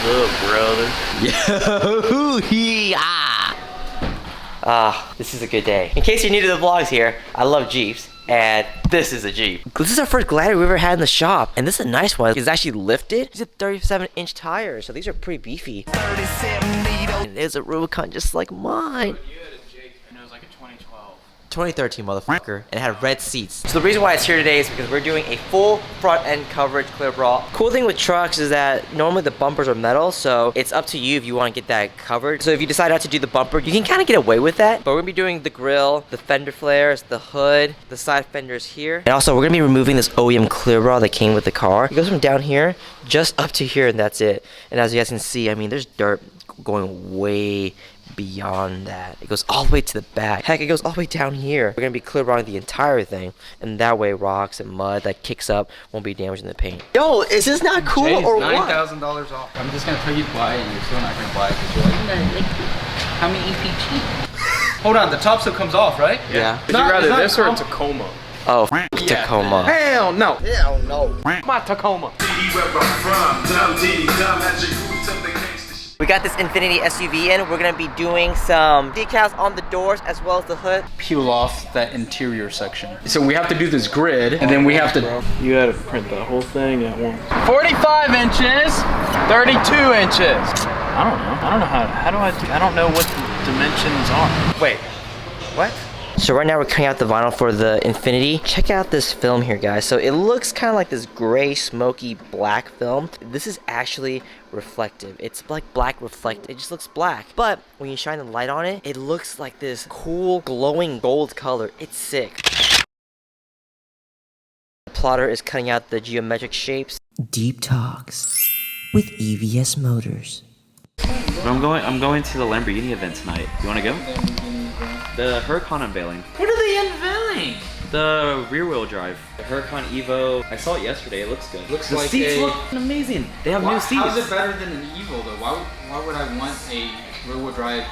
up, brother? This is a good day. In case you're new to the vlogs here, I love Jeeps. And this is a Jeep. This is our first Gladiator we've ever had in the shop. And this is a nice one. It's actually lifted. These are 37-inch tires, so these are pretty beefy. 37 and there's a Rubicon just like mine. 2013 motherfucker, and it had red seats. So the reason why it's here today is because we're doing a full front end coverage Clearbra. Cool thing with trucks is that normally the bumpers are metal, so it's up to you if you want to get that covered. So if you decide not to do the bumper, you can kind of get away with that. But we're gonna be doing the grille, the fender flares, the hood, the side fenders here. And also we're gonna be removing this OEM Clearbra that came with the car. It goes from down here just up to here, and that's it. And as you guys can see, I mean, there's dirt going way beyond that. It goes all the way to the back. Heck, it goes all the way down here. We're gonna be Clearbra the entire thing, and that way rocks and mud that kicks up won't be damaging the paint. Yo, is this not cool or what? $9,000 off. I'm just gonna tell you to buy it, and you're still not gonna buy it because you're like, how many EPG? Hold on, the top still comes off, right? Yeah. Would you rather this or a Tacoma? Oh, Tacoma. Hell no. Hell no. My Tacoma. We got this Infiniti SUV in. We're gonna be doing some decals on the doors as well as the hood. Peel off that interior section. So we have to do this grid, and then we have to... You gotta print the whole thing at once. 45 inches, 32 inches. I don't know how do I do, I don't know what the dimensions are. Wait, what? So right now we're cutting out the vinyl for the Infiniti. Check out this film here, guys. So it looks kind of like this gray, smoky, black film. This is actually reflective. It's like black reflect. It just looks black. But when you shine the light on it, it looks like this cool, glowing gold color. It's sick. The plotter is cutting out the geometric shapes. Deep Talks with EVS Motors. I'm going to the Lamborghini event tonight. You want to go? The Huracan unveiling. What are they unveiling? The rear wheel drive. The Huracan Evo. I saw it yesterday. It looks good. Looks the like seats look amazing. They have new seats. How is it better than an Evo though? Why would I want a rear wheel drive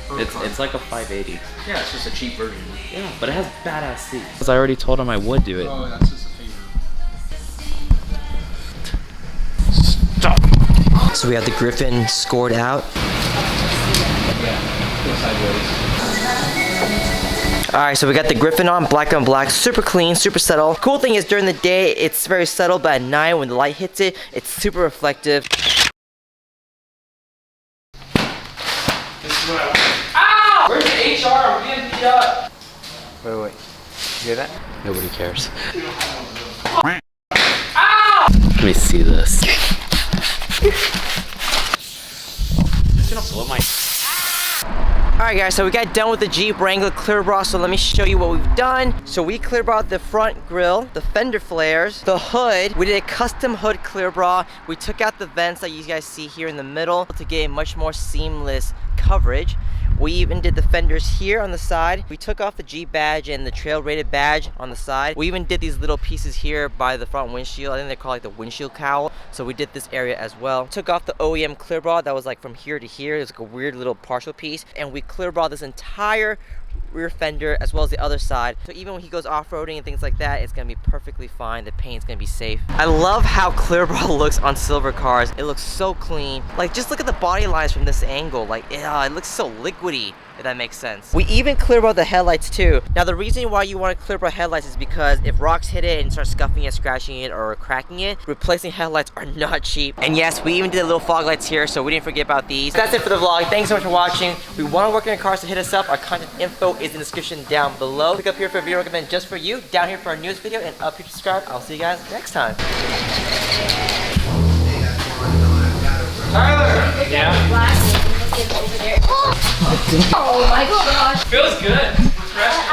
Huracan? It's like a 580. Yeah, it's just a cheap version. Yeah, but it has badass seats. Because I already told him I would do it. Oh, that's just a favor. Stop. So we have the Griffin scored out. Yeah, go sideways. Alright, so we got the Griffin on, black on black, super clean, super subtle. Cool thing is during the day, it's very subtle, but at night when the light hits it, it's super reflective. This is what I want. Ow! Where's the HR? I'm getting beat up. Wait. You hear that? Nobody cares. Ow! Let me see this. It's gonna blow my... Alright guys, so we got done with the Jeep Wrangler Clearbra, so let me show you what we've done. So we Clearbra the front grille, the fender flares, the hood. We did a custom hood Clearbra. We took out the vents that you guys see here in the middle to get a much more seamless coverage. We even did the fenders here on the side. We took off the Jeep badge and the trail rated badge on the side. We even did these little pieces here by the front windshield. I think they're called like the windshield cowl. So we did this area as well. Took off the OEM Clearbra that was like from here to here. It was like a weird little partial piece. And we Clearbra this entire rear fender as well as the other side. So even when he goes off-roading and things like that, it's gonna be perfectly fine. The paint's gonna be safe. I love how Clearbra looks on silver cars. It looks so clean. Like just look at the body lines from this angle. Like it looks so liquidy, if that makes sense. We even Clearbra the headlights too. Now the reason why you want to Clearbra headlights is because if rocks hit it and start scuffing it, scratching it, or cracking it, replacing headlights are not cheap. And yes, we even did little fog lights here, so we didn't forget about these. That's it for the vlog. Thanks so much for watching. We want to work on your cars, to hit us up. Our contact info is in the description down below. Click up here for a video recommended just for you, down here for our newest video, and up here to subscribe. I'll see you guys next time. Tyler! Yeah? Oh my gosh! Feels good.